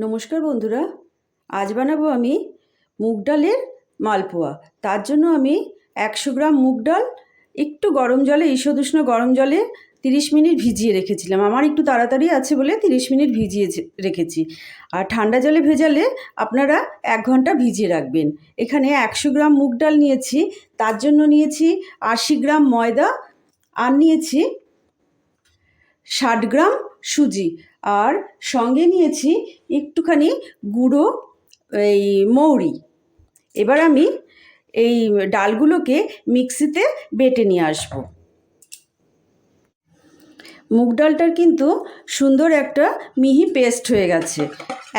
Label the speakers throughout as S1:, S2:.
S1: নমস্কার বন্ধুরা, আজ বানাবো আমি মুগ ডালের মালপোয়া। তার জন্য আমি 100 গ্রাম মুগ ডাল একটু গরম জলে, ঈষদুষ্ণ গরম জলে 30 মিনিট ভিজিয়ে রেখেছিলাম। আমার একটু তাড়াতাড়ি আছে বলে 30 মিনিট ভিজিয়ে রেখেছি। আর ঠান্ডা জলে ভেজালে আপনারা 1 ঘন্টা ভিজিয়ে রাখবেন। এখানে 100 গ্রাম মুগ ডাল নিয়েছি, তার জন্য নিয়েছি 80 গ্রাম ময়দা, আর নিয়েছি 60 গ্রাম সুজি, আর সঙ্গে নিয়েছি একটুখানি গুঁড়ো এই মৌরি। এবার আমি এই ডালগুলোকে মিক্সিতে বেটে নিয়ে আসব। মুগ ডালটার কিন্তু সুন্দর একটা মিহি পেস্ট হয়ে গেছে,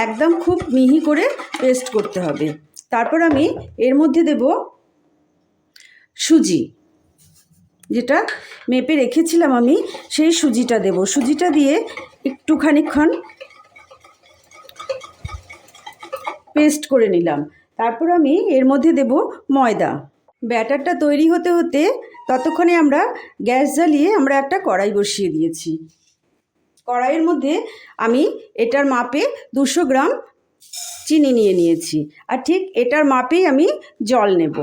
S1: একদম খুব মিহি করে পেস্ট করতে হবে। তারপর আমি এর মধ্যে দেব সুজি, যেটা মেপে রেখেছিলাম আমি, সেই সুজিটা দেব। সুজিটা দিয়ে একটু খানিকক্ষণ পেস্ট করে নিলাম। তারপর আমি এর মধ্যে দেব ময়দা। ব্যাটারটা তৈরি হতে হতে ততক্ষণে আমরা গ্যাস জ্বালিয়ে আমরা একটা কড়াই বসিয়ে দিয়েছি। কড়াইয়ের মধ্যে আমি এটার মাপে 200 গ্রাম চিনি নিয়ে নিয়েছি, আর ঠিক এটার মাপেই আমি জল নেব।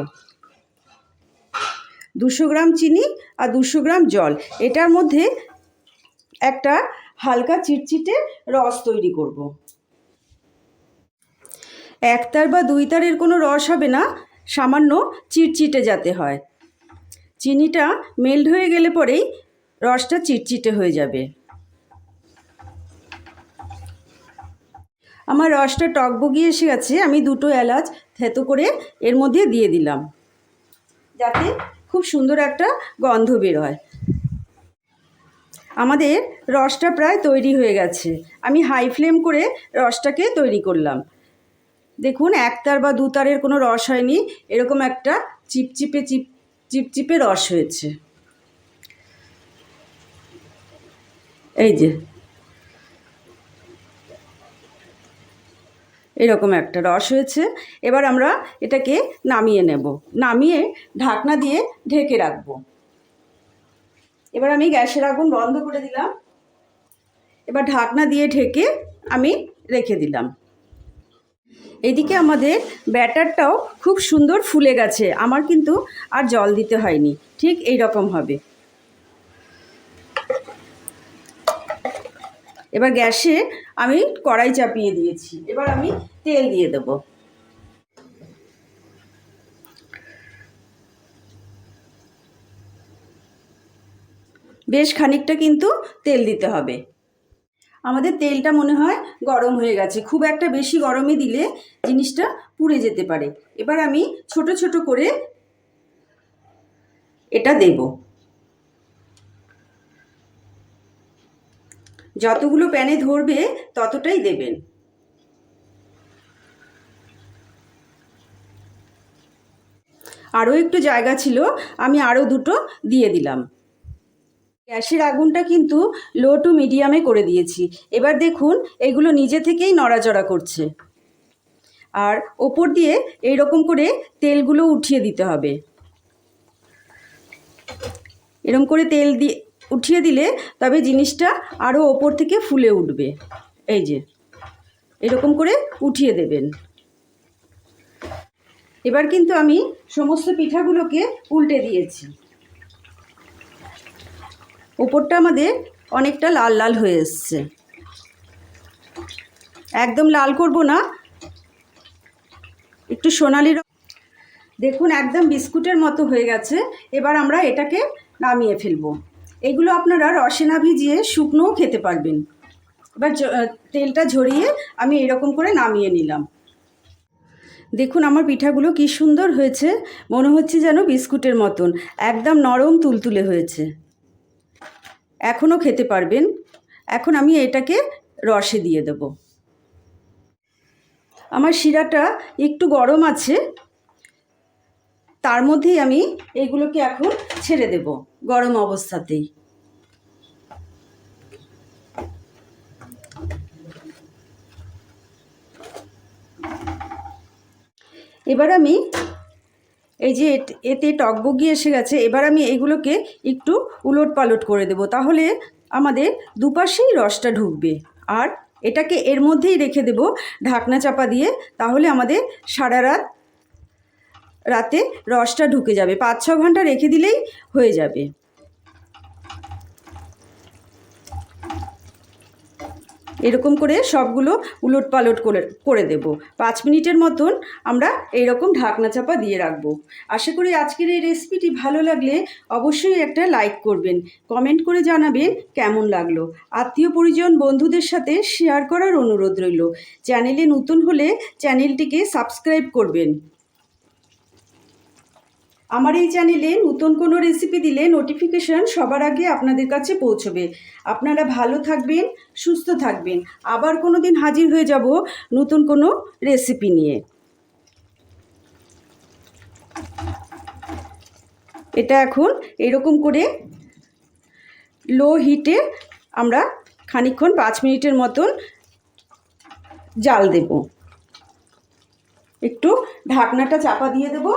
S1: 200 গ্রাম চিনি আর 200 গ্রাম জল, এটার মধ্যে একটা হালকা চিটচিটে রস তৈরি করব। একতার বা দুই তারের কোনো রস হবে না, সামান্য চিটচিটে যাতে হয়। চিনিটা মেল্ট হয়ে গেলে পরেই রসটা চিটচিটে হয়ে যাবে। আমার রসটা টকবগিয়ে এসে গেছে। আমি 2টো এলাচ থেতো করে এর মধ্যে দিয়ে দিলাম, যাতে খুব সুন্দর একটা গন্ধ বের হয়। আমাদের রসটা প্রায় তৈরি হয়ে গেছে। আমি হাই ফ্লেম করে রসটাকে তৈরি করলাম। দেখুন, একতার বা দুতারের কোনো রস হয়নি, এরকম একটা চিপচিপে রস হয়েছে। এই যে এরকম একটা রস হয়েছে। এবার আমরা এটাকে নামিয়ে নেব। নামিয়ে ঢাকনা দিয়ে ঢেকে রাখবো। এবার আমি গ্যাসের আগুন বন্ধ করে দিলাম। এবার ঢাকনা দিয়ে ঢেকে আমি রেখে দিলাম। এদিকে আমাদের ব্যাটারটাও খুব সুন্দর ফুলে গেছে। আমার কিন্তু আর জল দিতে হয়নি, ঠিক এই রকম হবে। এবার গ্যাসে আমি কড়াই চাপিয়ে দিয়েছি। এবার আমি তেল দিয়ে দেব। বেশ খানিকটা কিন্তু তেল দিতে হবে। আমাদের তেলটা মনে হয় গরম হয়ে গেছে। খুব একটা বেশি গরমে দিলে জিনিসটা পুড়ে যেতে পারে। এবার আমি ছোট ছোট করে এটা দেব। যতগুলো প্যানে ধরবে ততটাই দেবেন। আরও একটু জায়গা ছিল, আমি আরও 2টো দিয়ে দিলাম। গ্যাসের আগুনটা কিন্তু লো টু মিডিয়ামে করে দিয়েছি। এবার দেখুন, এগুলো নিজে থেকেই নড়াচড়া করছে। আর ওপর দিয়ে এইরকম করে তেলগুলো উঠিয়ে দিতে হবে। এরকম করে তেল দিয়ে উঠিয়ে দিলে তবে জিনিসটা আরও ওপর থেকে ফুলে উঠবে। এই যে এরকম করে উঠিয়ে দেবেন। এবার কিন্তু আমি সমস্ত পিঠাগুলোকে উল্টে দিয়েছি। ওপরটা আমাদের অনেকটা লাল লাল হয়ে এসছে। একদম লাল করব না, একটু সোনালি রঙ। দেখুন, একদম বিস্কুটের মতো হয়ে গেছে। এবার আমরা এটাকে নামিয়ে ফেলব। এগুলো আপনারা রসে না ভিজিয়ে শুকনোও খেতে পারবেন। এবার তেলটা ঝরিয়ে আমি এরকম করে নামিয়ে নিলাম। দেখুন, আমার পিঠাগুলো কি সুন্দর হয়েছে, মনে হচ্ছে যেন বিস্কুটের মতন, একদম নরম তুলতুলে হয়েছে। এখনও খেতে পারবেন। এখন আমি এটাকে রসে দিয়ে দেব। আমার শিরাটা একটু গরম আছে, তার মধ্যেই আমি এগুলোকে এখন ছেড়ে দেব গরম অবস্থাতেই। এবার আমি এই যে এতে টকবগি এসে গেছে, এবার আমি এগুলোকে একটু উলট পালট করে দেব। তাহলে আমাদের দুপাশেই রসটা ঢুকবে আর এটাকে এর মধ্যেই রেখে দেব ঢাকনা চাপা দিয়ে, তাহলে আমাদের সারা রাতে রসটা ঢুকে যাবে। 5-6 ঘন্টা রেখে দিলেই হয়ে যাবে। এরকম করে সবগুলো উলট পালট করে দেব। 5 মিনিটের মতন আমরা এইরকম ঢাকনা চাপা দিয়ে রাখবো। আশা করি আজকের এই রেসিপিটি ভালো লাগলে অবশ্যই একটা লাইক করবেন, কমেন্ট করে জানাবেন কেমন লাগলো। আত্মীয় পরিজন বন্ধুদের সাথে শেয়ার করার অনুরোধ রইল। চ্যানেলে নতুন হলে চ্যানেলটিকে সাবস্ক্রাইব করবেন। আমার এই চ্যানেলে নতুন কোনো রেসিপি দিলে নোটিফিকেশান সবার আগে আপনাদের কাছে পৌঁছবে। আপনারা ভালো থাকবেন, সুস্থ থাকবেন। আবার কোনো দিন হাজির হয়ে যাব নতুন কোনো রেসিপি নিয়ে। এটা এখন এরকম করে লো হিটে আমরা খানিকক্ষণ 5 মিনিটের মতন জাল দেব। একটু ঢাকনাটা চাপা দিয়ে দেব।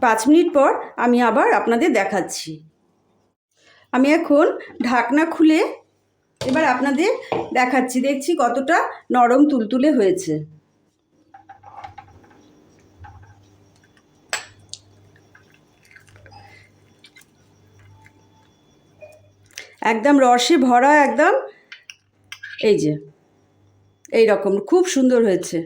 S1: 5 মিনিট পর আমি আবার আপনাদের দেখাচ্ছি। আমি এখন ঢাকনা খুলে এবার আপনাদের দেখাচ্ছি, দেখছি কতটা নরম তুলতুলে হয়েছে। একদম রসে ভরা, একদম এই যে এই রকম খুব সুন্দর হয়েছে।